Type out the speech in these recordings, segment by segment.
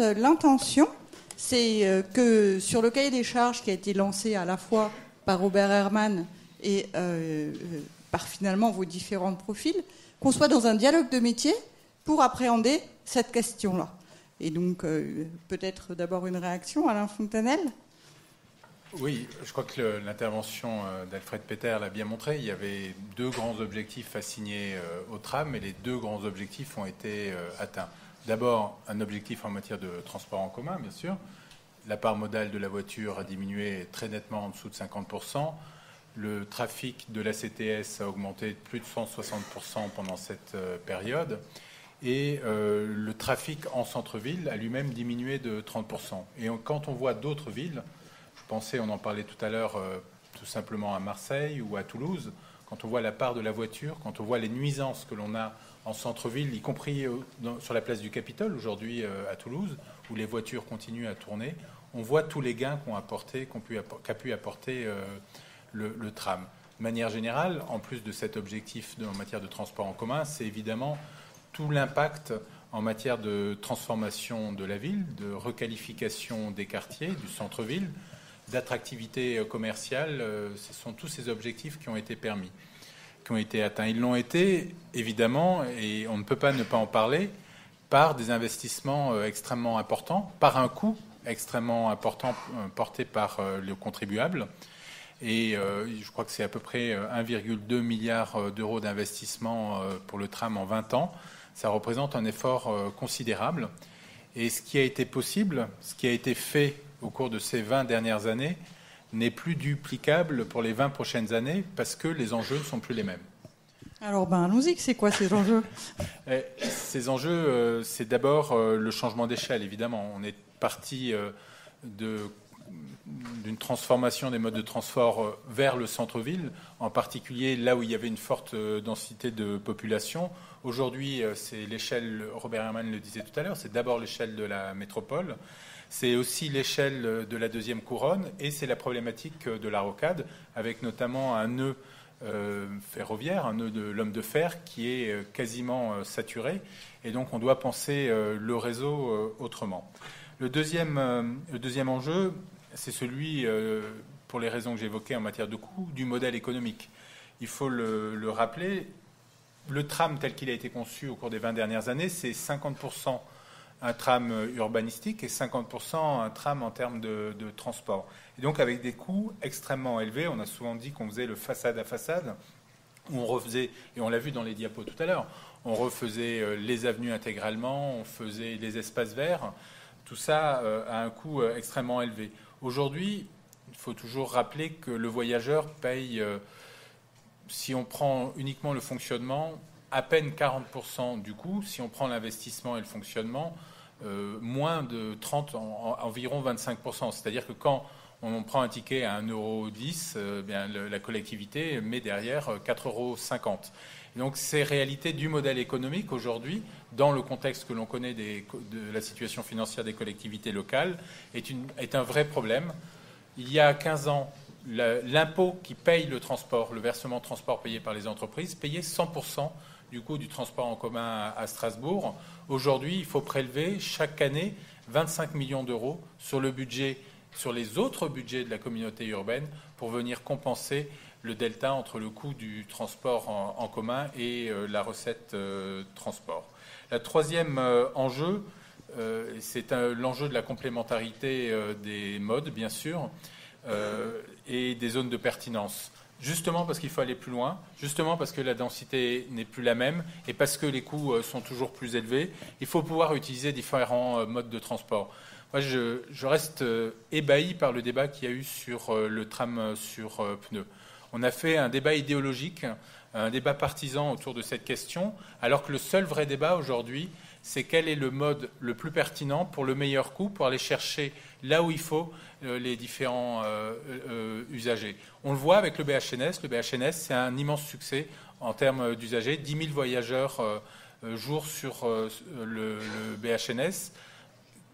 l'intention, c'est que sur le cahier des charges qui a été lancé à la fois par Robert Herrmann et par finalement vos différents profils, qu'on soit dans un dialogue de métier pour appréhender cette question-là. Et donc, peut-être d'abord une réaction, Alain Fontanelle. Oui, je crois que l'intervention d'Alfred Peter l'a bien montré. Il y avait deux grands objectifs assignés au tram, et les deux grands objectifs ont été atteints. D'abord, un objectif en matière de transport en commun, bien sûr. La part modale de la voiture a diminué très nettement en dessous de 50%. Le trafic de la CTS a augmenté de plus de 160% pendant cette période. Et le trafic en centre-ville a lui-même diminué de 30%. Et quand on voit d'autres villes, on en parlait tout à l'heure, tout simplement à Marseille ou à Toulouse, quand on voit la part de la voiture, quand on voit les nuisances que l'on a en centre-ville, y compris sur la place du Capitole aujourd'hui à Toulouse, où les voitures continuent à tourner, on voit tous les gains qu'a pu apporter le tram. De manière générale, en plus de cet objectif en matière de transport en commun, c'est évidemment tout l'impact en matière de transformation de la ville, de requalification des quartiers, du centre-ville, d'attractivité commerciale. Ce sont tous ces objectifs qui ont été permis, qui ont été atteints. Ils l'ont été, évidemment, et on ne peut pas ne pas en parler, par des investissements extrêmement importants, par un coût extrêmement important porté par le contribuable. Et je crois que c'est à peu près 1,2 milliard d'euros d'investissement pour le tram en 20 ans. Ça représente un effort considérable. Et ce qui a été possible, ce qui a été fait au cours de ces 20 dernières années, n'est plus duplicable pour les 20 prochaines années parce que les enjeux ne sont plus les mêmes. Alors, allons-y, c'est quoi ces enjeux ? Ces enjeux, c'est d'abord le changement d'échelle, évidemment. On est parti d'une transformation des modes de transport vers le centre-ville, en particulier là où il y avait une forte densité de population. Aujourd'hui, c'est l'échelle, Robert Herrmann le disait tout à l'heure, c'est d'abord l'échelle de la métropole, c'est aussi l'échelle de la deuxième couronne, et c'est la problématique de la rocade, avec notamment un nœud ferroviaire, un nœud de l'homme de fer qui est quasiment saturé, et donc on doit penser le réseau autrement. Le deuxième enjeu, c'est celui, pour les raisons que j'évoquais en matière de coût, du modèle économique. Il faut le rappeler, le tram tel qu'il a été conçu au cours des 20 dernières années, c'est 50% un tram urbanistique et 50% un tram en termes de transport. Et donc avec des coûts extrêmement élevés, on a souvent dit qu'on faisait le façade à façade, où on refaisait, et on l'a vu dans les diapos tout à l'heure, on refaisait les avenues intégralement, on faisait les espaces verts, tout ça a un coût extrêmement élevé. Aujourd'hui, il faut toujours rappeler que le voyageur paye, si on prend uniquement le fonctionnement, à peine 40% du coût. Si on prend l'investissement et le fonctionnement, moins de 30, environ 25%. C'est-à-dire que quand on prend un ticket à 1,10 €, la collectivité met derrière 4,50 €. Donc ces réalités du modèle économique aujourd'hui, dans le contexte que l'on connaît de la situation financière des collectivités locales, est un vrai problème. Il y a 15 ans, l'impôt qui paye le transport, le versement de transport payé par les entreprises, payait 100% du coût du transport en commun à Strasbourg. Aujourd'hui, il faut prélever chaque année 25 millions d'euros sur le budget, sur les autres budgets de la communauté urbaine pour venir compenser le delta entre le coût du transport en commun et la recette transport. Le troisième enjeu, c'est l'enjeu de la complémentarité des modes, bien sûr, et des zones de pertinence. Justement parce qu'il faut aller plus loin, justement parce que la densité n'est plus la même et parce que les coûts sont toujours plus élevés, il faut pouvoir utiliser différents modes de transport. Moi, je reste ébahi par le débat qu'il y a eu sur le tram sur pneus. On a fait un débat idéologique, un débat partisan autour de cette question, alors que le seul vrai débat aujourd'hui, c'est quel est le mode le plus pertinent pour le meilleur coût, pour aller chercher là où il faut les différents usagers. On le voit avec le BHNS. Le BHNS, c'est un immense succès en termes d'usagers. 10 000 voyageurs jour sur le BHNS.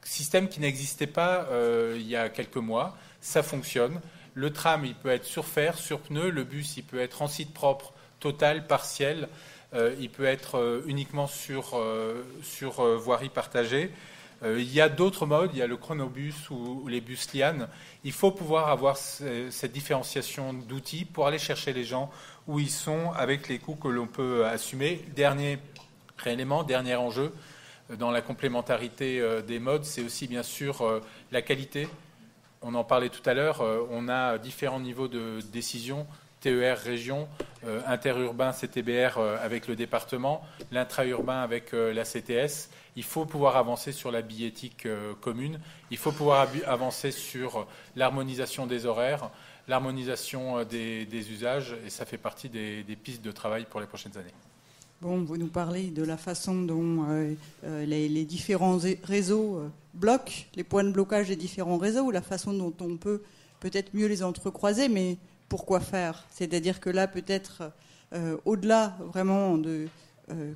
Système qui n'existait pas il y a quelques mois. Ça fonctionne. Le tram, il peut être sur fer, sur pneu. Le bus, il peut être en site propre, total, partiel. Il peut être uniquement sur voirie partagée. Il y a d'autres modes, il y a le chronobus ou les bus Liane. Il faut pouvoir avoir cette différenciation d'outils pour aller chercher les gens où ils sont avec les coûts que l'on peut assumer. Dernier élément, dernier enjeu dans la complémentarité des modes, c'est aussi bien sûr la qualité. On en parlait tout à l'heure, on a différents niveaux de décision, TER région, interurbain CTBR avec le département, l'intraurbain avec la CTS. Il faut pouvoir avancer sur la billettique commune, il faut pouvoir avancer sur l'harmonisation des horaires, l'harmonisation des usages, et ça fait partie des pistes de travail pour les prochaines années. Bon, vous nous parlez de la façon dont les différents réseaux bloquent, les points de blocage des différents réseaux, la façon dont on peut peut-être mieux les entrecroiser, mais pourquoi faire ? C'est-à-dire que là, peut-être, au-delà vraiment de,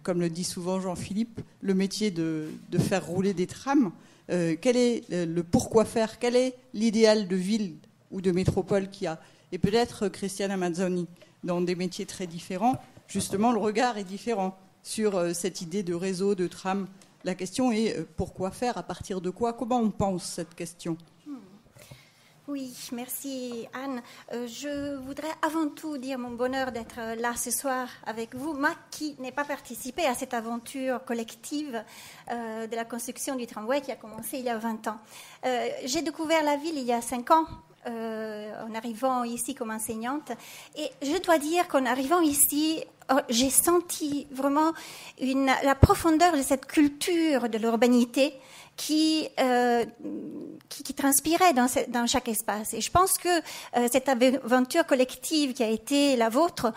comme le dit souvent Jean-Philippe, le métier de faire rouler des trams, quel est le pourquoi faire ? Quel est l'idéal de ville ou de métropole qu'il y a ? Et peut-être, Christiane Amazzoni, dans des métiers très différents, justement, le regard est différent sur cette idée de réseau, de tram. La question est pourquoi faire, à partir de quoi ? Comment on pense cette question ? Oui, merci Anne. Je voudrais avant tout dire mon bonheur d'être là ce soir avec vous, moi qui n'ai pas participé à cette aventure collective de la construction du tramway qui a commencé il y a 20 ans. J'ai découvert la ville il y a 5 ans. En arrivant ici comme enseignante, et je dois dire qu'en arrivant ici, j'ai senti vraiment la profondeur de cette culture de l'urbanité qui transpirait dans chaque espace. Et je pense que cette aventure collective qui a été la vôtre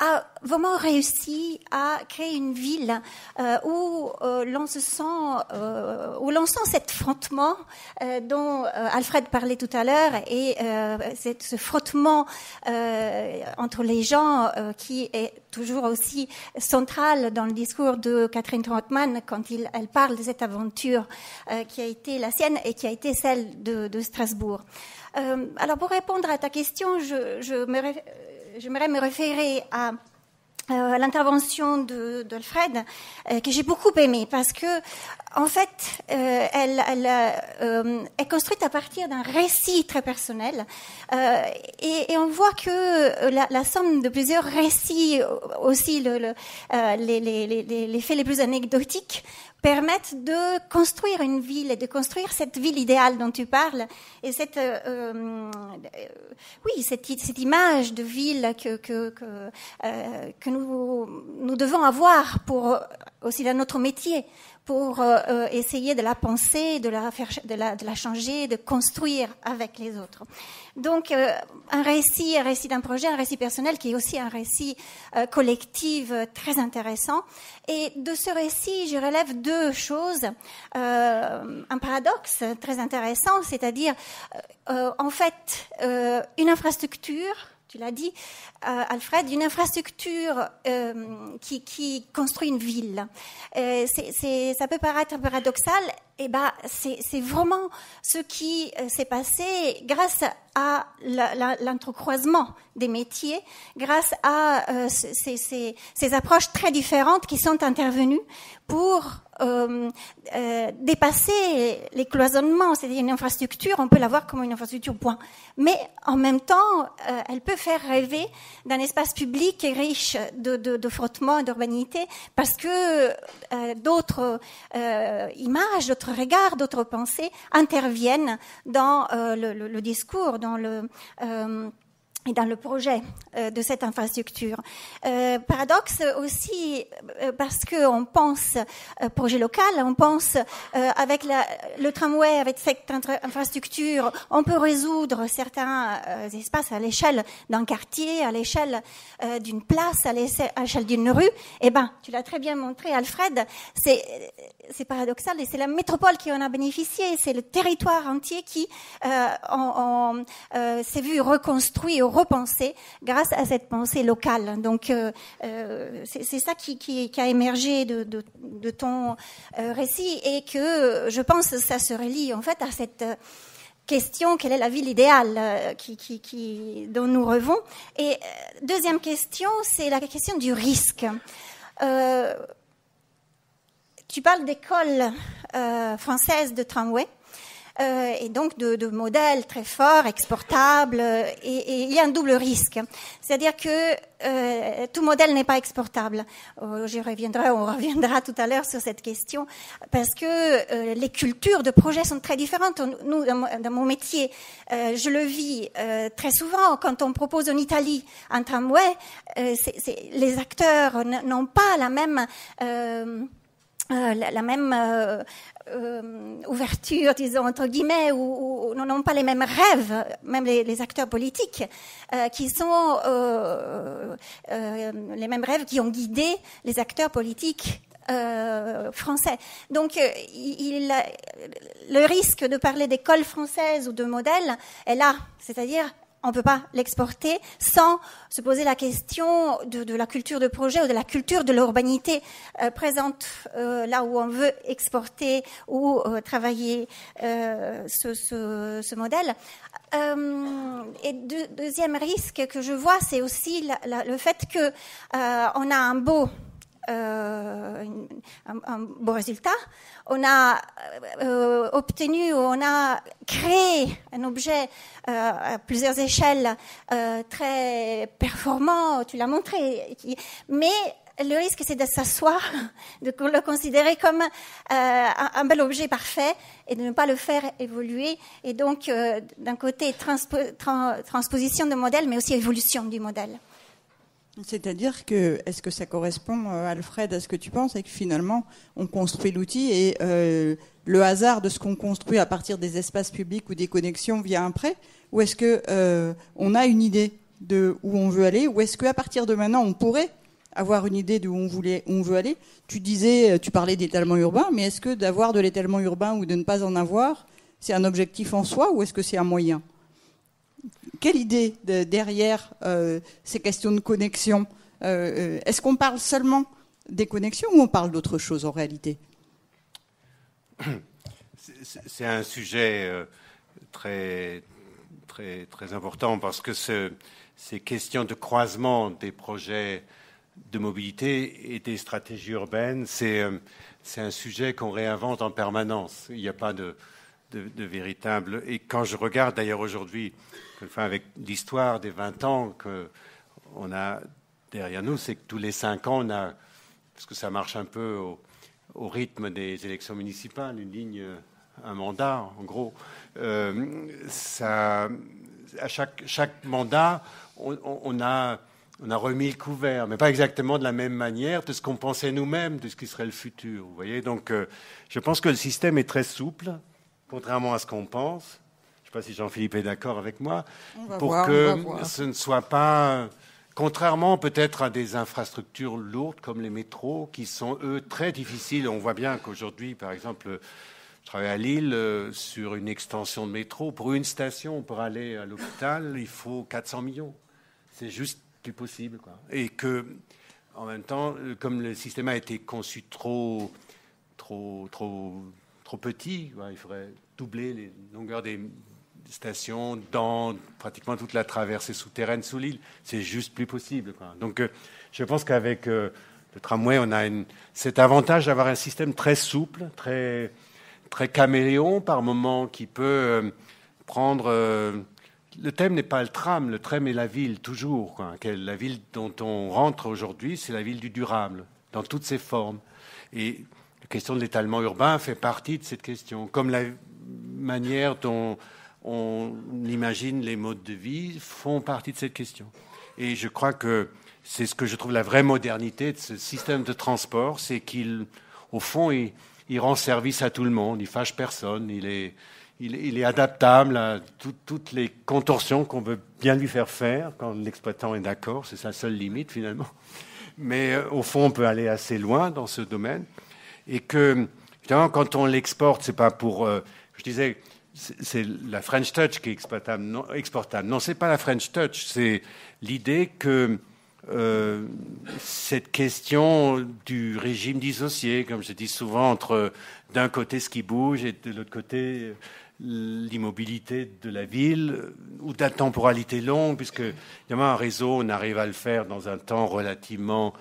a vraiment réussi à créer une ville où l'on sent cet frottement dont Alfred parlait tout à l'heure, et ce frottement entre les gens qui est toujours aussi central dans le discours de Catherine Trautmann quand elle parle de cette aventure qui a été la sienne et qui a été celle de Strasbourg. Alors pour répondre à ta question, j'aimerais me référer à l'intervention d'Alfred, que j'ai beaucoup aimée, parce que en fait, elle est construite à partir d'un récit très personnel, et on voit que la somme de plusieurs récits, aussi les faits les plus anecdotiques, permettent de construire une ville et de construire cette ville idéale dont tu parles, et cette image de ville que nous devons avoir pour aussi dans notre métier, pour essayer de la penser, de la changer, de construire avec les autres. Donc un récit d'un projet, un récit personnel qui est aussi un récit collectif très intéressant. Et de ce récit, je relève deux choses. Un paradoxe très intéressant, c'est-à-dire en fait une infrastructure, tu l'as dit, Alfred, une infrastructure qui construit une ville. Ça peut paraître paradoxal, et c'est vraiment ce qui s'est passé grâce à l'entrecroisement des métiers, grâce à ces approches très différentes qui sont intervenues pour dépasser les cloisonnements. C'est-à-dire une infrastructure, on peut la voir comme une infrastructure, point. Mais en même temps, elle peut faire rêver d'un espace public riche de frottement et d'urbanité, parce que d'autres images, d'autres regards, d'autres pensées interviennent dans le discours, dans le projet de cette infrastructure. Paradoxe aussi parce qu'on pense projet local, on pense avec le tramway, avec cette infrastructure, on peut résoudre certains espaces à l'échelle d'un quartier, à l'échelle d'une place, à l'échelle d'une rue. Eh ben, tu l'as très bien montré, Alfred, c'est paradoxal, et c'est la métropole qui en a bénéficié, c'est le territoire entier qui s'est vu reconstruit ou repensé grâce à cette pensée locale. Donc c'est ça qui a émergé de ton récit, et que je pense que ça se relie en fait à cette question, quelle est la ville idéale dont nous rêvons. Et deuxième question, c'est la question du risque. tu parles d'école française de tramway. Et donc de modèles très forts, exportables, et il y a un double risque. C'est-à-dire que tout modèle n'est pas exportable. On reviendra tout à l'heure sur cette question, parce que les cultures de projet sont très différentes. Nous, dans mon métier, je le vis très souvent. Quand on propose en Italie un tramway, les acteurs n'ont pas la même ouverture, disons, entre guillemets, ou n'ont pas les mêmes rêves, même les acteurs politiques, qui sont les mêmes rêves qui ont guidé les acteurs politiques français. Donc, le risque de parler d'école française ou de modèle est là, c'est-à-dire on ne peut pas l'exporter sans se poser la question de la culture de projet ou de la culture de l'urbanité présente là où on veut exporter ou travailler ce modèle. Et deuxième risque que je vois, c'est aussi le fait que on a un beau résultat. On a obtenu, on a créé un objet à plusieurs échelles très performant, tu l'as montré, mais le risque, c'est de s'asseoir, de le considérer comme un bel objet parfait et de ne pas le faire évoluer. Et donc, d'un côté, transposition de modèle, mais aussi évolution du modèle. C'est-à-dire que, est-ce que ça correspond, Alfred, à ce que tu penses, et que finalement, on construit l'outil et le hasard de ce qu'on construit à partir des espaces publics ou des connexions vient après, ou est-ce que on a une idée de où on veut aller, ou est-ce qu'à partir de maintenant, on pourrait avoir une idée de où on veut aller? Tu parlais d'étalement urbain, mais est-ce que d'avoir de l'étalement urbain ou de ne pas en avoir, c'est un objectif en soi, ou est-ce que c'est un moyen? Quelle idée derrière ces questions de connexion? Est-ce qu'on parle seulement des connexions ou on parle d'autre chose en réalité? C'est un sujet très, très, très important parce que ces questions de croisement des projets de mobilité et des stratégies urbaines, c'est un sujet qu'on réinvente en permanence. Il n'y a pas de véritable... Et quand je regarde d'ailleurs aujourd'hui, avec l'histoire des 20 ans qu'on a derrière nous, c'est que tous les 5 ans, on a, parce que ça marche un peu au rythme des élections municipales, une ligne, un mandat, en gros, à chaque mandat, on a remis le couvert, mais pas exactement de la même manière de ce qu'on pensait nous-mêmes, de ce qui serait le futur. Vous voyez, donc je pense que le système est très souple, contrairement à ce qu'on pense. Je ne sais pas si Jean-Philippe est d'accord avec moi, pour que ce ne soit pas, contrairement peut-être à des infrastructures lourdes comme les métros, qui sont, eux, très difficiles. On voit bien qu'aujourd'hui, par exemple, je travaille à Lille sur une extension de métro. Pour une station, pour aller à l'hôpital, il faut 400 millions. C'est juste plus possible, quoi. Et que, en même temps, comme le système a été conçu trop petit, il faudrait doubler les longueurs des stations dans pratiquement toute la traversée souterraine sous l'île. C'est juste plus possible, quoi. Donc, je pense qu'avec le tramway, on a cet avantage d'avoir un système très souple, très, très caméléon par moment, qui peut prendre... le thème n'est pas le tram est la ville, toujours, quoi. La ville dont on rentre aujourd'hui, c'est la ville du durable, dans toutes ses formes. Et la question de l'étalement urbain fait partie de cette question, comme la manière dont on imagine les modes de vie font partie de cette question. Et je crois que c'est ce que je trouve la vraie modernité de ce système de transport, c'est qu'au fond, il rend service à tout le monde, il fâche personne, il est adaptable à toutes les contorsions qu'on veut bien lui faire quand l'exploitant est d'accord, c'est sa seule limite finalement. Mais au fond, on peut aller assez loin dans ce domaine. Et que, évidemment, quand on l'exporte, c'est pas pour... je disais, c'est la French Touch qui est exportable. Non, c'est pas la French Touch, c'est l'idée que cette question du régime dissocié, comme je dis souvent, entre d'un côté ce qui bouge et de l'autre côté l'immobilité de la ville ou de la temporalité longue, puisque évidemment un réseau, on arrive à le faire dans un temps relativement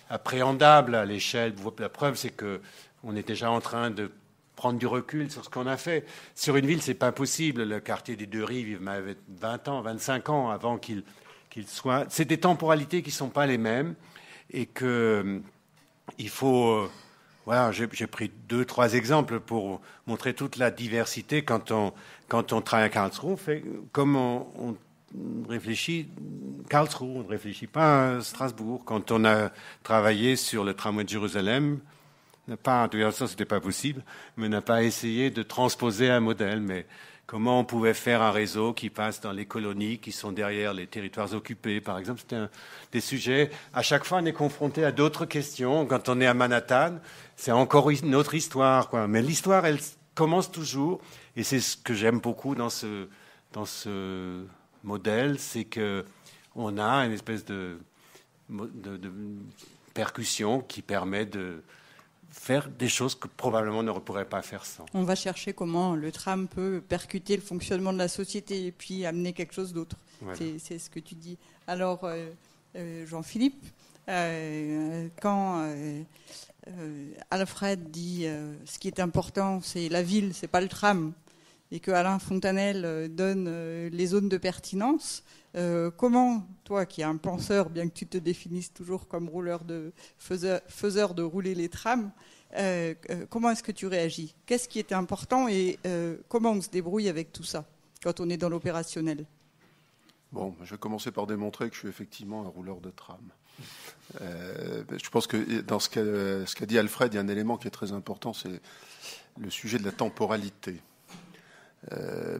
appréhendable à l'échelle. La preuve, c'est que on est déjà en train de prendre du recul sur ce qu'on a fait. Sur une ville, c'est pas possible. Le quartier des Deux Rives, il m'avait 20 ans, 25 ans avant qu'il soit... C'est des temporalités qui ne sont pas les mêmes et que il faut... Voilà, j'ai pris 2-3 exemples pour montrer toute la diversité quand on travaille à Karlsruhe. Comme on réfléchit Karlsruhe, on ne réfléchit pas à Strasbourg. Quand on a travaillé sur le tramway de Jérusalem, de toute façon, c'était pas possible, mais n'a pas essayé de transposer un modèle. Mais comment on pouvait faire un réseau qui passe dans les colonies qui sont derrière les territoires occupés, par exemple. C'était des sujets. À chaque fois, on est confronté à d'autres questions. Quand on est à Manhattan, c'est encore une autre histoire, quoi. Mais l'histoire, elle commence toujours. Et c'est ce que j'aime beaucoup dans ce modèle, c'est que on a une espèce de percussion qui permet de faire des choses que probablement on ne pourrait pas faire sans. On va chercher comment le tram peut percuter le fonctionnement de la société et puis amener quelque chose d'autre. Voilà. C'est ce que tu dis. Alors, Jean-Philippe, quand Alfred dit ce qui est important, c'est la ville, c'est pas le tram, et que Alain Fontanelle donne les zones de pertinence, comment, toi qui es un penseur, bien que tu te définisses toujours comme faiseur de rouler les trams, comment est-ce que tu réagis? Qu'est-ce qui était important et comment on se débrouille avec tout ça quand on est dans l'opérationnel? Bon, je vais commencer par démontrer que je suis effectivement un rouleur de tram. Je pense que dans ce qu'a dit Alfred, il y a un élément qui est très important, c'est le sujet de la temporalité.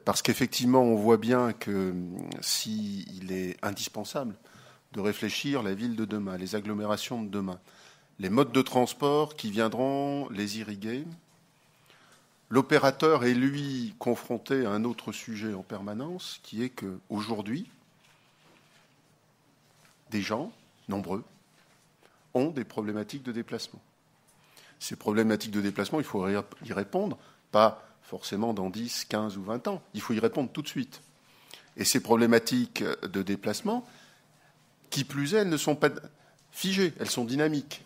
Parce qu'effectivement, on voit bien que s'il est indispensable de réfléchir la ville de demain, les agglomérations de demain, les modes de transport qui viendront les irriguer, l'opérateur est, lui, confronté à un autre sujet en permanence, qui est qu'aujourd'hui, des gens, nombreux, ont des problématiques de déplacement. Ces problématiques de déplacement, il faut y répondre, pas forcément dans 10, 15 ou 20 ans. Il faut y répondre tout de suite. Et ces problématiques de déplacement, qui plus est, elles ne sont pas figées, elles sont dynamiques.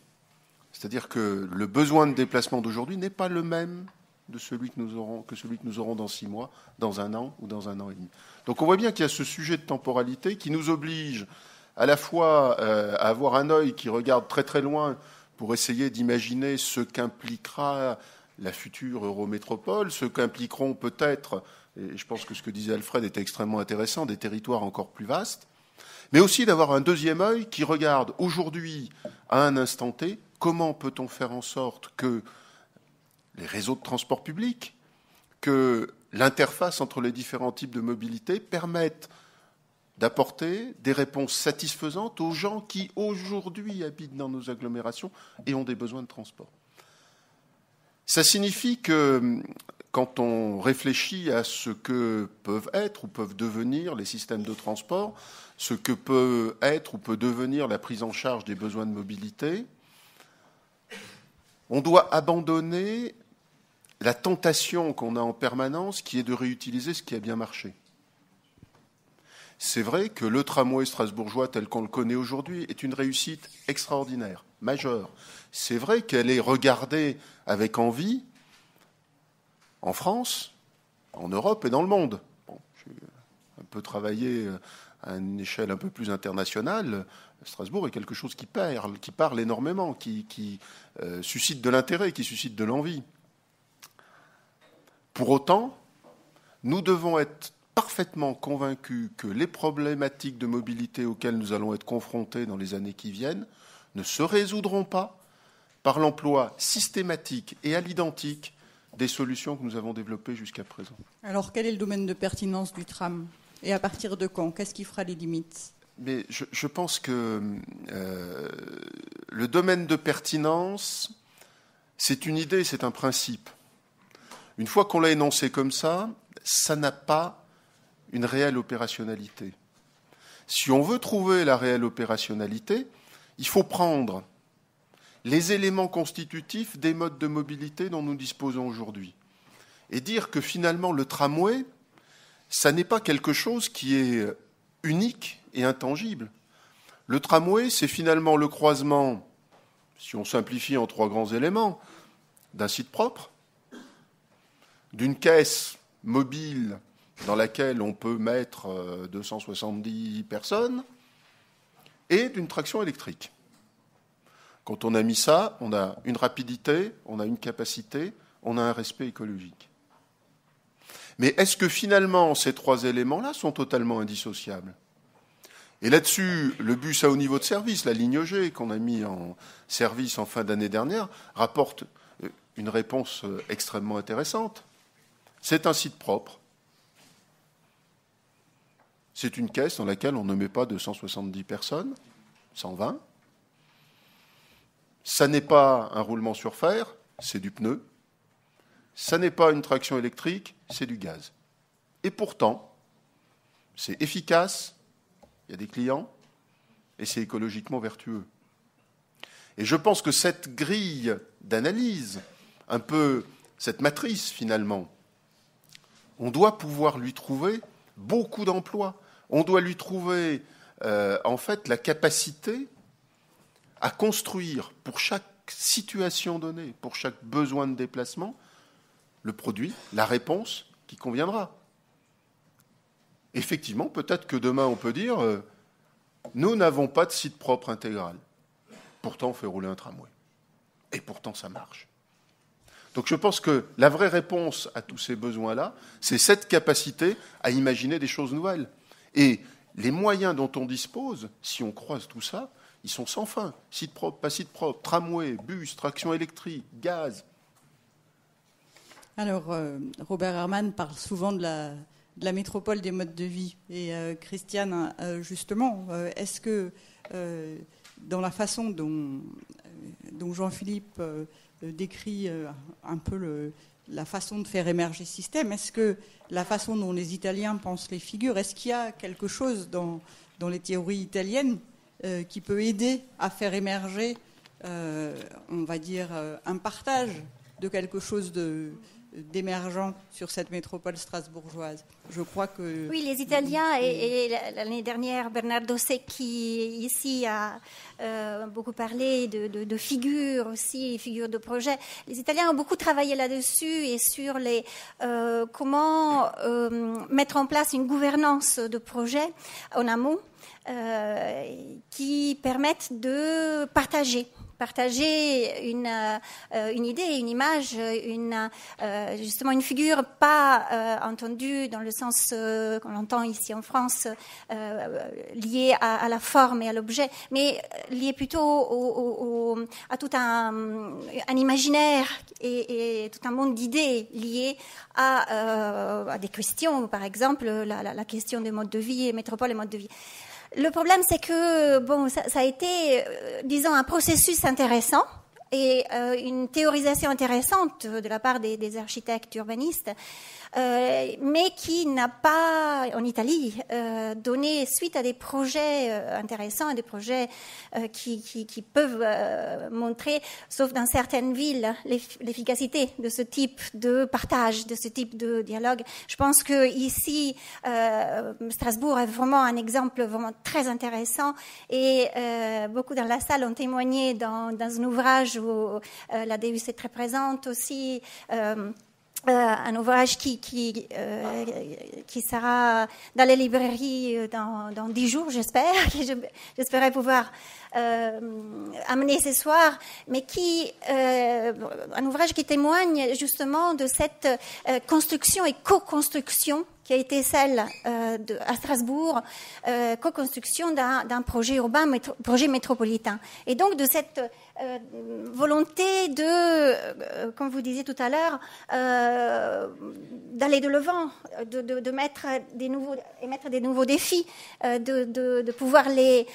C'est-à-dire que le besoin de déplacement d'aujourd'hui n'est pas le même de celui que nous aurons dans 6 mois, dans 1 an ou dans 1 an et demi. Donc on voit bien qu'il y a ce sujet de temporalité qui nous oblige à la fois à avoir un œil qui regarde très très loin pour essayer d'imaginer ce qu'impliquera la future Eurométropole, ce qu'impliqueront peut-être, et je pense que ce que disait Alfred était extrêmement intéressant, des territoires encore plus vastes, mais aussi d'avoir un deuxième œil qui regarde aujourd'hui, à un instant T, comment peut-on faire en sorte que les réseaux de transport public, que l'interface entre les différents types de mobilité permettent d'apporter des réponses satisfaisantes aux gens qui aujourd'hui habitent dans nos agglomérations et ont des besoins de transport. Ça signifie que quand on réfléchit à ce que peuvent être ou peuvent devenir les systèmes de transport, ce que peut être ou peut devenir la prise en charge des besoins de mobilité, on doit abandonner la tentation qu'on a en permanence qui est de réutiliser ce qui a bien marché. C'est vrai que le tramway strasbourgeois tel qu'on le connaît aujourd'hui est une réussite extraordinaire, majeure. C'est vrai qu'elle est regardée avec envie en France, en Europe et dans le monde. Bon, j'ai un peu travaillé à une échelle un peu plus internationale. Strasbourg est quelque chose qui parle énormément, qui suscite de l'intérêt, qui suscite de l'envie. Pour autant, nous devons être parfaitement convaincus que les problématiques de mobilité auxquelles nous allons être confrontés dans les années qui viennent ne se résoudront pas par l'emploi systématique et à l'identique des solutions que nous avons développées jusqu'à présent. Alors, quel est le domaine de pertinence du tram? Et à partir de quand? Qu'est-ce qui fera les limites? Mais je pense que le domaine de pertinence, c'est une idée, c'est un principe. Une fois qu'on l'a énoncé comme ça n'a pas une réelle opérationnalité. Si on veut trouver la réelle opérationnalité, il faut prendre les éléments constitutifs des modes de mobilité dont nous disposons aujourd'hui et dire que finalement le tramway, ça n'est pas quelque chose qui est unique et intangible. Le tramway, c'est finalement le croisement, si on simplifie en 3 grands éléments, d'un site propre, d'une caisse mobile dans laquelle on peut mettre 270 personnes, et d'une traction électrique. Quand on a mis ça, on a une rapidité, on a une capacité, on a un respect écologique. Mais est-ce que finalement ces trois éléments-là sont totalement indissociables ? Et là-dessus, le bus à haut niveau de service, la ligne G qu'on a mis en service en fin d'année dernière, rapporte une réponse extrêmement intéressante. C'est un site propre. C'est une caisse dans laquelle on ne met pas 270 personnes, 120. Ça n'est pas un roulement sur fer, c'est du pneu. Ça n'est pas une traction électrique, c'est du gaz. Et pourtant, c'est efficace, il y a des clients, et c'est écologiquement vertueux. Et je pense que cette grille d'analyse, un peu cette matrice finalement, on doit pouvoir lui trouver beaucoup d'emplois. On doit lui trouver en fait la capacité à construire pour chaque situation donnée, pour chaque besoin de déplacement, le produit, la réponse qui conviendra. Effectivement, peut-être que demain on peut dire nous n'avons pas de site propre intégral. Pourtant on fait rouler un tramway. Et pourtant ça marche. Donc je pense que la vraie réponse à tous ces besoins-là, c'est cette capacité à imaginer des choses nouvelles. Et les moyens dont on dispose, si on croise tout ça, ils sont sans fin. Site propre, pas site propre, tramway, bus, traction électrique, gaz. Alors, Robert Herrmann parle souvent de la métropole des modes de vie. Et Christiane, justement, est-ce que dans la façon dont Jean-Philippe décrit un peu la façon de faire émerger ce système, est-ce que la façon dont les Italiens pensent les figures, est-ce qu'il y a quelque chose dans les théories italiennes qui peut aider à faire émerger, on va dire, un partage de quelque chose d'émergent sur cette métropole strasbourgeoise. Je crois que... Oui, les Italiens, et l'année dernière, Bernardo Secchi, ici, a beaucoup parlé de figures aussi, figures de projets. Les Italiens ont beaucoup travaillé là-dessus et sur comment mettre en place une gouvernance de projets en amont qui permettent de partager une idée, une image, justement une figure pas entendue dans le sens qu'on l'entend ici en France, liée à la forme et à l'objet, mais liée plutôt à tout un imaginaire et tout un monde d'idées liées à des questions, par exemple la question des modes de vie, métropole et modes de vie. Le problème, c'est que ça a été, disons, un processus intéressant et une théorisation intéressante de la part des architectes urbanistes, mais qui n'a pas, en Italie, donné suite à des projets intéressants, et des projets qui peuvent montrer, sauf dans certaines villes, l'efficacité de ce type de partage, de ce type de dialogue. Je pense que ici, Strasbourg est vraiment un exemple vraiment très intéressant, et beaucoup dans la salle ont témoigné dans un ouvrage où la DEUS est très présente aussi. Un ouvrage qui sera dans les librairies dans 10 jours, j'espère, j'espérais pouvoir amener ce soir, mais un ouvrage qui témoigne justement de cette construction et co-construction qui a été celle à Strasbourg, co-construction d'un projet urbain, projet métropolitain. Et donc de cette volonté de, comme vous disiez tout à l'heure, d'aller de l'avant, de mettre émettre des nouveaux défis, de pouvoir les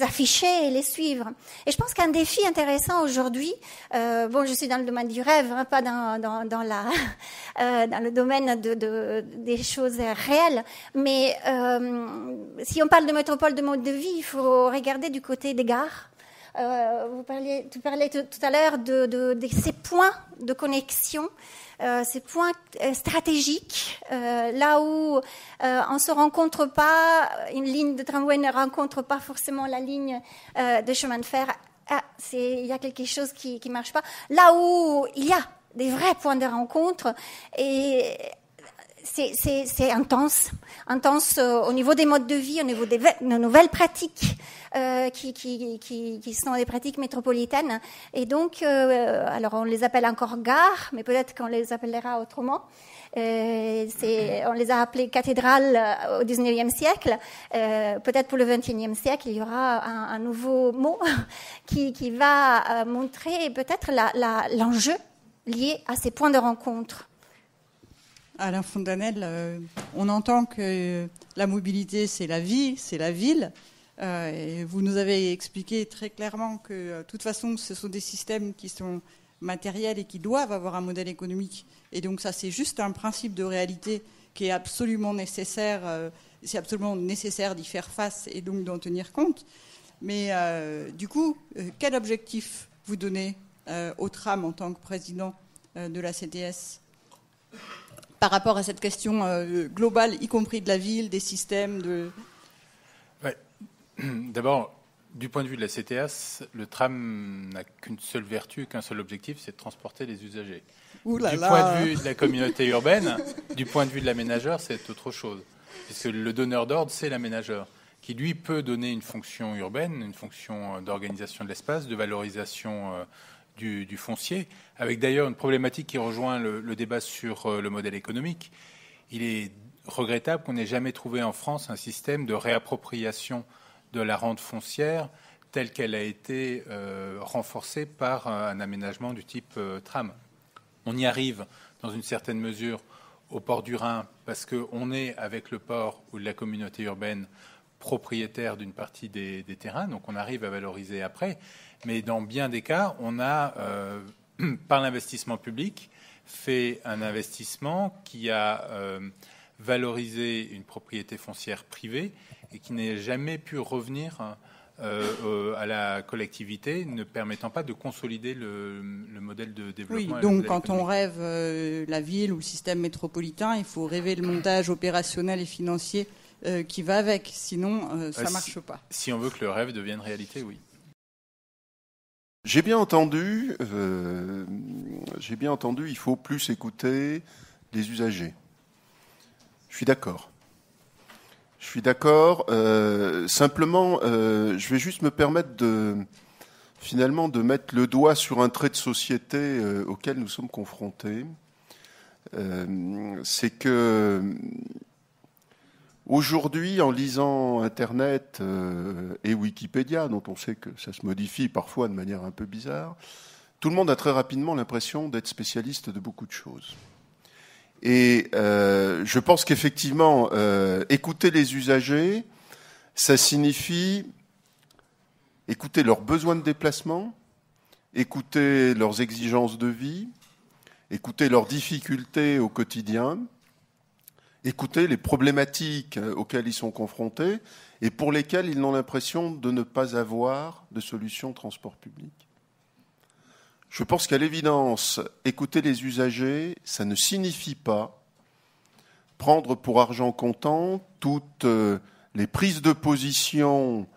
afficher et les suivre. Et je pense qu'un défi intéressant aujourd'hui, je suis dans le domaine du rêve, hein, pas dans le domaine des choses réelles, mais si on parle de métropole de mode de vie, il faut regarder du côté des gares. Tu parlais tout à l'heure de ces points de connexion, ces points stratégiques, là où on se rencontre pas, une ligne de tramway ne rencontre pas forcément la ligne de chemin de fer il y a quelque chose qui marche pas. Là où il y a des vrais points de rencontre, et c'est intense au niveau des modes de vie, au niveau des nouvelles pratiques qui sont des pratiques métropolitaines. Et donc, alors on les appelle encore gares, mais peut-être qu'on les appellera autrement. On les a appelés cathédrales au XIXe siècle. Peut-être pour le XXIe siècle, il y aura un nouveau mot qui va montrer peut-être l'enjeu lié à ces points de rencontre. Alain Fontanel, on entend que la mobilité, c'est la vie, c'est la ville. Et vous nous avez expliqué très clairement que, de toute façon, ce sont des systèmes qui sont matériels et qui doivent avoir un modèle économique. Et donc ça, c'est juste un principe de réalité qui est absolument nécessaire. C'est absolument nécessaire d'y faire face et donc d'en tenir compte. Mais du coup, quel objectif vous donnez au tram en tant que président de la CTS par rapport à cette question globale, y compris de la ville, des systèmes Ouais. D'abord, du point de vue de la CTS, le tram n'a qu'une seule vertu, qu'un seul objectif, c'est de transporter les usagers. Du point de vue de la communauté urbaine, du point de vue de l'aménageur, c'est autre chose. Puisque le donneur d'ordre, c'est l'aménageur, qui lui peut donner une fonction urbaine, une fonction d'organisation de l'espace, de valorisation du foncier, avec d'ailleurs une problématique qui rejoint le débat sur le modèle économique. Il est regrettable qu'on n'ait jamais trouvé en France un système de réappropriation de la rente foncière telle qu'elle a été renforcée par un aménagement du type tram. On y arrive dans une certaine mesure au port du Rhin parce qu'on est avec le port ou la communauté urbaine propriétaire d'une partie des terrains, donc on arrive à valoriser après. Mais dans bien des cas, on a, par l'investissement public, fait un investissement qui a valorisé une propriété foncière privée et qui n'a jamais pu revenir à la collectivité, ne permettant pas de consolider le modèle de développement. Oui, donc quand on rêve la ville ou le système métropolitain, il faut rêver le montage opérationnel et financier qui va avec, sinon ça ne marche pas. Si on veut que le rêve devienne réalité, oui. J'ai bien entendu, il faut plus écouter les usagers. Je suis d'accord. Simplement, je vais juste me permettre de mettre le doigt sur un trait de société auquel nous sommes confrontés. C'est que aujourd'hui, en lisant Internet et Wikipédia, dont on sait que ça se modifie parfois de manière un peu bizarre, tout le monde a très rapidement l'impression d'être spécialiste de beaucoup de choses. Et je pense qu'effectivement, écouter les usagers, ça signifie écouter leurs besoins de déplacement, écouter leurs exigences de vie, écouter leurs difficultés au quotidien, écouter les problématiques auxquelles ils sont confrontés et pour lesquelles ils ont l'impression de ne pas avoir de solution de transport public. Je pense qu'à l'évidence, écouter les usagers, ça ne signifie pas prendre pour argent comptant toutes les prises de position,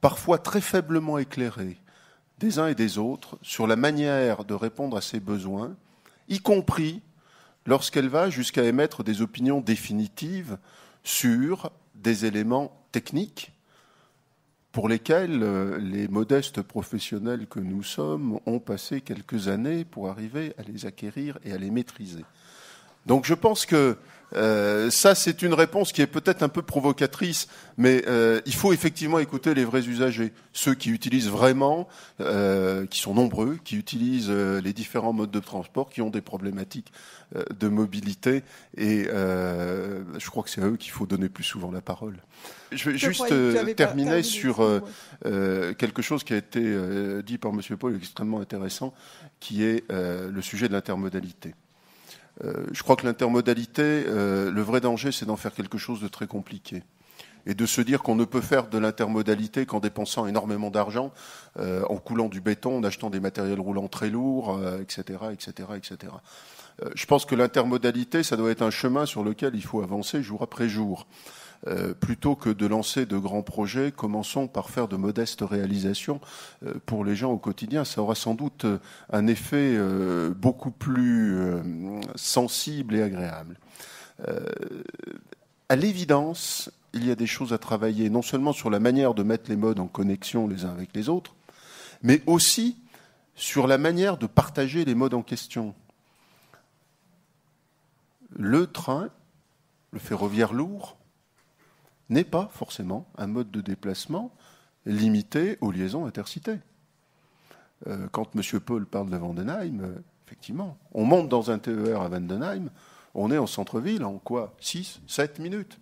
parfois très faiblement éclairées, des uns et des autres, sur la manière de répondre à ces besoins, y compris lorsqu'elle va jusqu'à émettre des opinions définitives sur des éléments techniques pour lesquels les modestes professionnels que nous sommes ont passé quelques années pour arriver à les acquérir et à les maîtriser. Donc je pense que ça, c'est une réponse qui est peut-être un peu provocatrice, mais il faut effectivement écouter les vrais usagers, ceux qui utilisent vraiment, qui sont nombreux, qui utilisent les différents modes de transport, qui ont des problématiques de mobilité, et je crois que c'est à eux qu'il faut donner plus souvent la parole. Je vais juste terminer sur quelque chose qui a été dit par M. Paul, extrêmement intéressant, qui est le sujet de l'intermodalité. Je crois que l'intermodalité, le vrai danger, c'est d'en faire quelque chose de très compliqué. Et de se dire qu'on ne peut faire de l'intermodalité qu'en dépensant énormément d'argent, en coulant du béton, en achetant des matériels roulants très lourds, etc., etc., etc. Je pense que l'intermodalité, ça doit être un chemin sur lequel il faut avancer jour après jour. Plutôt que de lancer de grands projets, commençons par faire de modestes réalisations pour les gens au quotidien. Ça aura sans doute un effet beaucoup plus sensible et agréable. À l'évidence, il y a des choses à travailler, non seulement sur la manière de mettre les modes en connexion les uns avec les autres, mais aussi sur la manière de partager les modes en question. Le train, le ferroviaire lourd, n'est pas forcément un mode de déplacement limité aux liaisons intercités. Quand M. Paul parle de Vandenheim, effectivement, on monte dans un TER à Vandenheim, on est en centre-ville en quoi 6, 7 minutes.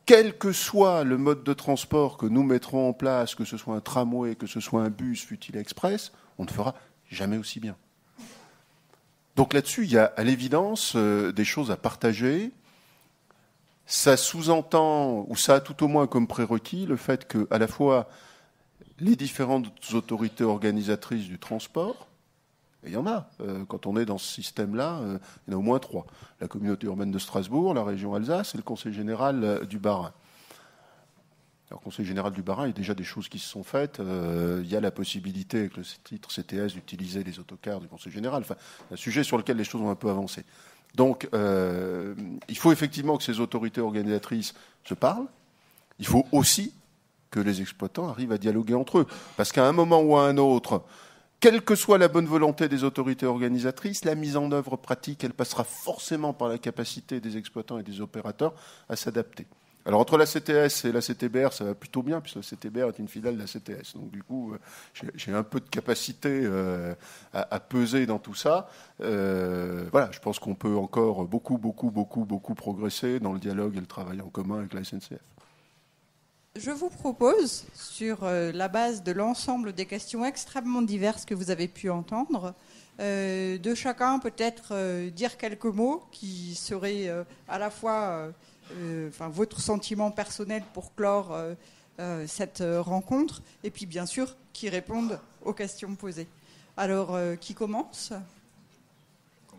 Quel que soit le mode de transport que nous mettrons en place, que ce soit un tramway, que ce soit un bus, fut-il express, on ne fera jamais aussi bien. Donc là-dessus, il y a à l'évidence des choses à partager. Ça sous-entend, ou ça a tout au moins comme prérequis, le fait que, à la fois, les différentes autorités organisatrices du transport, et il y en a, quand on est dans ce système-là, il y en a au moins 3. La communauté urbaine de Strasbourg, la région Alsace et le Conseil général du Bas-Rhin. Alors, le Conseil général du Bas-Rhin, il y a déjà des choses qui se sont faites. Il y a la possibilité, avec le titre CTS, d'utiliser les autocars du Conseil général. Enfin, un sujet sur lequel les choses ont un peu avancé. Donc, il faut effectivement que ces autorités organisatrices se parlent. Il faut aussi que les exploitants arrivent à dialoguer entre eux. Parce qu'à un moment ou à un autre, quelle que soit la bonne volonté des autorités organisatrices, la mise en œuvre pratique, elle passera forcément par la capacité des exploitants et des opérateurs à s'adapter. Alors, entre la CTS et la CTBR, ça va plutôt bien, puisque la CTBR est une filiale de la CTS. Donc, du coup, j'ai un peu de capacité à peser dans tout ça. Voilà, je pense qu'on peut encore beaucoup progresser dans le dialogue et le travail en commun avec la SNCF. Je vous propose, sur la base de l'ensemble des questions extrêmement diverses que vous avez pu entendre, de chacun peut-être dire quelques mots qui seraient à la fois votre sentiment personnel pour clore cette rencontre, et puis bien sûr qui répondent aux questions posées. Alors, qui commence ?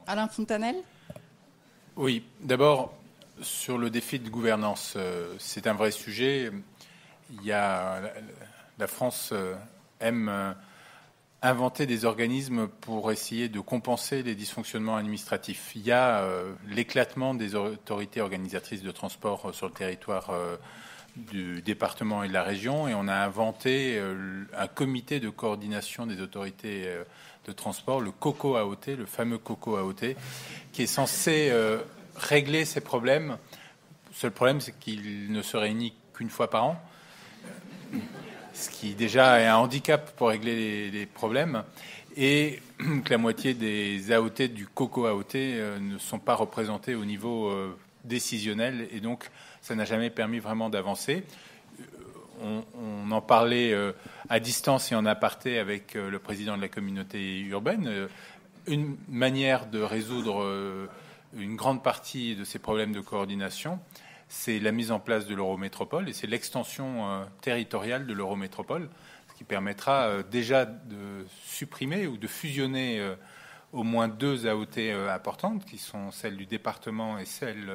Alain Fontanel ? Oui, d'abord, sur le défi de gouvernance, c'est un vrai sujet. La France aime inventer des organismes pour essayer de compenser les dysfonctionnements administratifs. Il y a l'éclatement des autorités organisatrices de transport sur le territoire du département et de la région, et on a inventé un comité de coordination des autorités de transport, le COCO-AOT, le fameux COCO-AOT, qui est censé régler ces problèmes. Le seul problème, c'est qu'il ne se réunit qu'une fois par an, ce qui déjà est un handicap pour régler les problèmes, et que la moitié des AOT du COCO-AOT ne sont pas représentés au niveau décisionnel, et donc ça n'a jamais permis vraiment d'avancer. On en parlait à distance et en aparté avec le président de la communauté urbaine. Une manière de résoudre une grande partie de ces problèmes de coordination, c'est la mise en place de l'Eurométropole, et c'est l'extension territoriale de l'Eurométropole, ce qui permettra déjà de supprimer ou de fusionner au moins 2 AOT importantes, qui sont celles du département et celle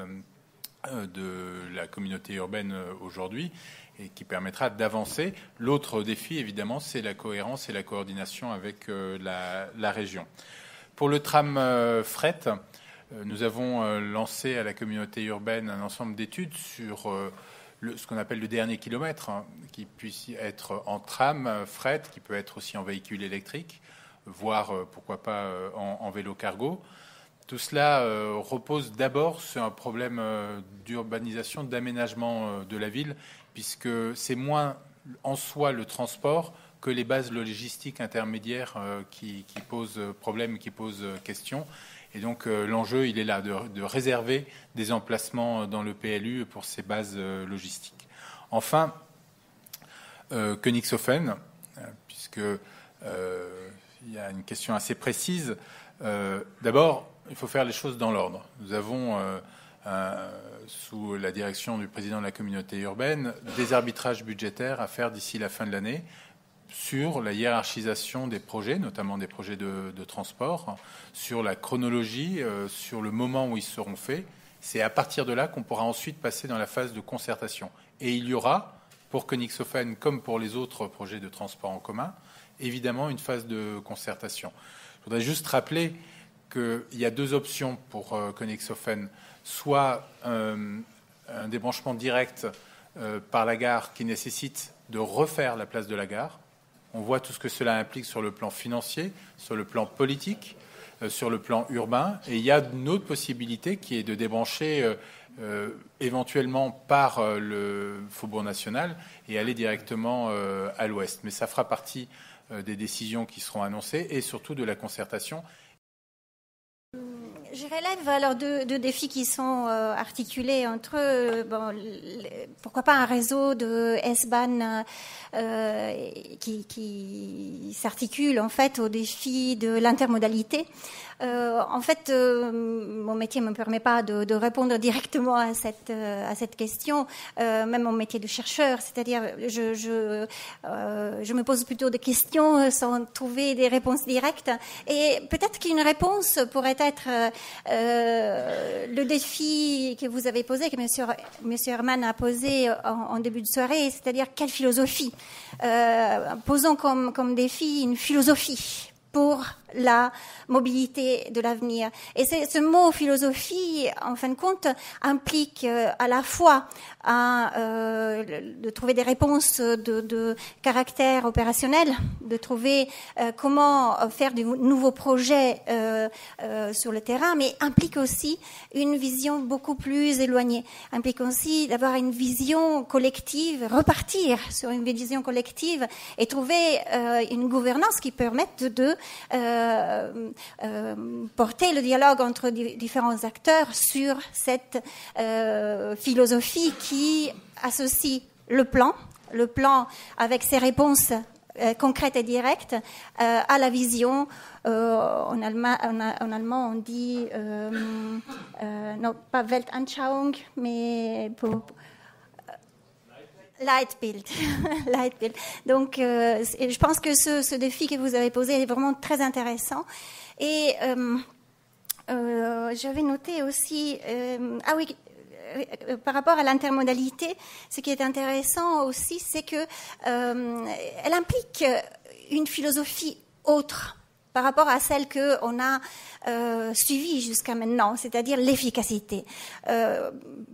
de la communauté urbaine aujourd'hui, et qui permettra d'avancer. L'autre défi, évidemment, c'est la cohérence et la coordination avec la région. Pour le tram fret, nous avons lancé à la communauté urbaine un ensemble d'études sur ce qu'on appelle le dernier kilomètre, qui puisse être en tram, fret, qui peut être aussi en véhicule électrique, voire pourquoi pas en vélo cargo. Tout cela repose d'abord sur un problème d'urbanisation, d'aménagement de la ville, puisque c'est moins en soi le transport que les bases logistiques intermédiaires qui posent problème, qui posent question. Et donc l'enjeu, il est là, de réserver des emplacements dans le PLU pour ces bases logistiques. Enfin, Königshofen, puisque il y a une question assez précise. D'abord, il faut faire les choses dans l'ordre. Nous avons, sous la direction du président de la communauté urbaine, des arbitrages budgétaires à faire d'ici la fin de l'année sur la hiérarchisation des projets, notamment des projets de transport, sur la chronologie, sur le moment où ils seront faits, C'est à partir de là qu'on pourra ensuite passer dans la phase de concertation. Et il y aura, pour Königshofen comme pour les autres projets de transport en commun, évidemment une phase de concertation. Je voudrais juste rappeler qu'il y a deux options pour Königshofen. Soit un débranchement direct par la gare qui nécessite de refaire la place de la gare. On voit tout ce que cela implique sur le plan financier, sur le plan politique, sur le plan urbain. Et il y a une autre possibilité qui est de débrancher éventuellement par le Faubourg National et aller directement à l'ouest. Mais ça fera partie des décisions qui seront annoncées et surtout de la concertation. Je relève alors deux défis qui sont articulés entre eux. Pourquoi pas un réseau de S-Bahn qui s'articule en fait au défi de l'intermodalité. En fait, mon métier ne me permet pas de répondre directement à cette question, même mon métier de chercheur. C'est-à-dire, je me pose plutôt des questions sans trouver des réponses directes. Et peut-être qu'une réponse pourrait être le défi que vous avez posé, que M. Herman a posé en début de soirée, c'est-à-dire quelle philosophie. Posons comme défi une philosophie pour la mobilité de l'avenir. Et ce mot philosophie, en fin de compte, implique à la fois de trouver des réponses de caractère opérationnel, de trouver comment faire de nouveaux projets sur le terrain, mais implique aussi une vision beaucoup plus éloignée, implique aussi d'avoir une vision collective, repartir sur une vision collective et trouver une gouvernance qui permette de porter le dialogue entre différents acteurs sur cette philosophie qui associe le plan avec ses réponses concrètes et directes à la vision. En allemand, on dit non pas Weltanschauung, mais Leitbild. Leitbild. Donc, je pense que ce défi que vous avez posé est vraiment très intéressant. Et j'avais noté aussi, par rapport à l'intermodalité, ce qui est intéressant aussi, c'est que elle implique une philosophie autre par rapport à celle qu'on a suivie jusqu'à maintenant, c'est-à-dire l'efficacité.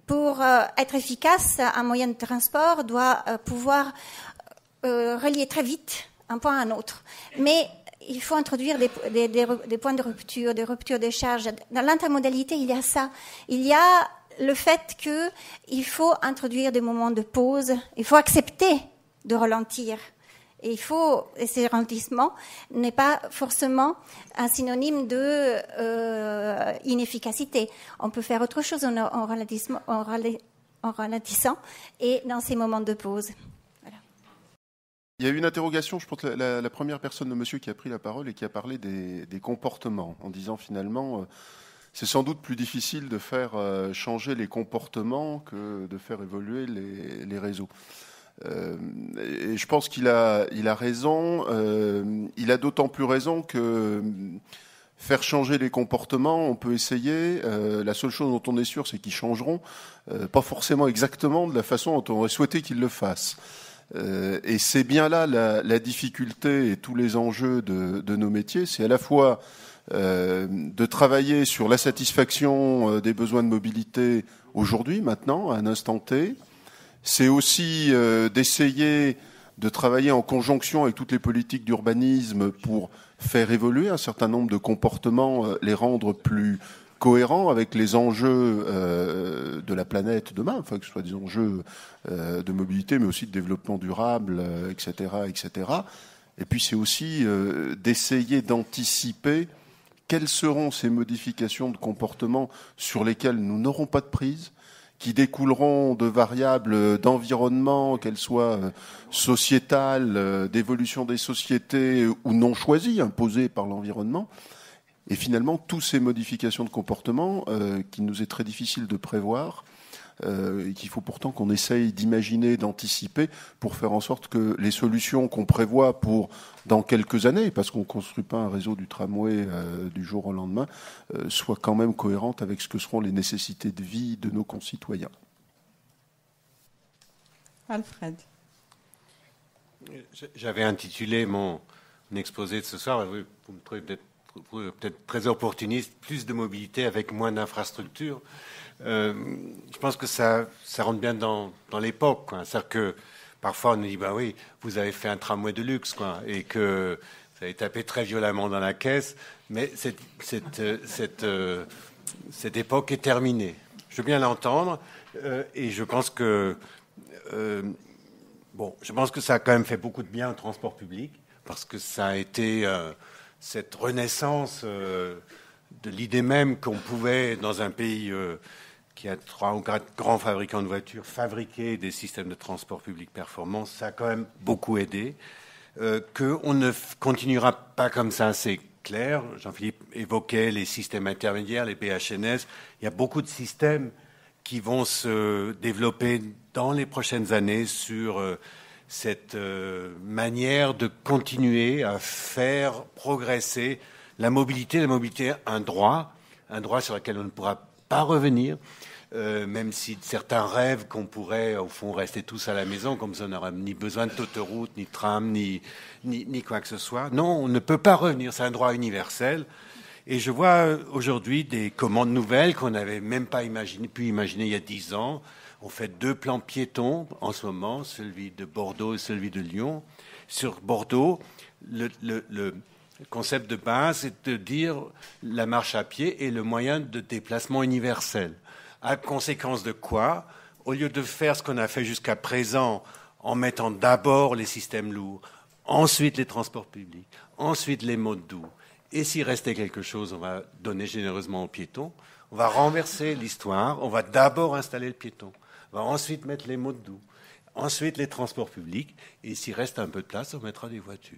Pour être efficace, un moyen de transport doit pouvoir relier très vite un point à un autre. Mais il faut introduire des points de rupture, des ruptures de charge. Dans l'intermodalité, il y a ça. Il y a le fait qu'il faut introduire des moments de pause, il faut accepter de ralentir. Et ce ralentissement n'est pas forcément un synonyme de inefficacité. On peut faire autre chose en ralentissant et dans ces moments de pause. Voilà. Il y a eu une interrogation, je pense que la première personne de monsieur qui a pris la parole et qui a parlé des comportements, en disant finalement c'est sans doute plus difficile de faire changer les comportements que de faire évoluer les réseaux. Et je pense qu'il a raison. Il a d'autant plus raison que faire changer les comportements, on peut essayer. La seule chose dont on est sûr, c'est qu'ils changeront, pas forcément exactement de la façon dont on aurait souhaité qu'ils le fassent. Et c'est bien là la difficulté et tous les enjeux de nos métiers. C'est à la fois de travailler sur la satisfaction des besoins de mobilité aujourd'hui, maintenant, à un instant T. C'est aussi d'essayer de travailler en conjonction avec toutes les politiques d'urbanisme pour faire évoluer un certain nombre de comportements, les rendre plus cohérents avec les enjeux de la planète demain, enfin que ce soit des enjeux de mobilité, mais aussi de développement durable, etc., etc. Et puis c'est aussi d'essayer d'anticiper quelles seront ces modifications de comportement sur lesquelles nous n'aurons pas de prise, qui découleront de variables d'environnement, qu'elles soient sociétales, d'évolution des sociétés ou non choisies, imposées par l'environnement. Et finalement, toutes ces modifications de comportement, qu'il nous est très difficile de prévoir, et qu'il faut pourtant qu'on essaye d'imaginer, d'anticiper pour faire en sorte que les solutions qu'on prévoit pour dans quelques années, parce qu'on ne construit pas un réseau du tramway du jour au lendemain, soient quand même cohérentes avec ce que seront les nécessités de vie de nos concitoyens. Alfred. J'avais intitulé mon exposé de ce soir, vous me trouvez peut-être très opportuniste, plus de mobilité avec moins d'infrastructures. Je pense que ça rentre bien dans l'époque, quoi. C'est-à-dire que parfois on nous dit, bah oui, vous avez fait un tramway de luxe, quoi, et que vous avez tapé très violemment dans la caisse, mais cette époque est terminée. Je veux bien l'entendre, et je pense que je pense que ça a quand même fait beaucoup de bien au transport public, parce que ça a été cette renaissance de l'idée même qu'on pouvait, dans un pays qui a 3 ou 4 grands fabricants de voitures, fabriquer des systèmes de transport public performants. Ça a quand même beaucoup aidé. Qu'on ne continuera pas comme ça, c'est clair. Jean-Philippe évoquait les systèmes intermédiaires, les PHNS. Il y a beaucoup de systèmes qui vont se développer dans les prochaines années sur cette manière de continuer à faire progresser la mobilité. La mobilité, un droit sur lequel on ne pourra pas revenir, même si certains rêvent qu'on pourrait, au fond, rester tous à la maison, comme ça on n'aura ni besoin d'autoroute, ni de tram, ni quoi que ce soit. Non, on ne peut pas revenir, c'est un droit universel. Et je vois aujourd'hui des commandes nouvelles qu'on n'avait même pas pu imaginer il y a 10 ans. On fait 2 plans piétons en ce moment, celui de Bordeaux et celui de Lyon. Sur Bordeaux, le concept de base est de dire la marche à pied est le moyen de déplacement universel. À conséquence de quoi, au lieu de faire ce qu'on a fait jusqu'à présent en mettant d'abord les systèmes lourds, ensuite les transports publics, ensuite les modes doux, et s'il restait quelque chose, on va donner généreusement aux piétons. On va renverser l'histoire. On va d'abord installer le piéton. On va ensuite mettre les modes doux. Ensuite les transports publics. Et s'il reste un peu de place, on mettra des voitures.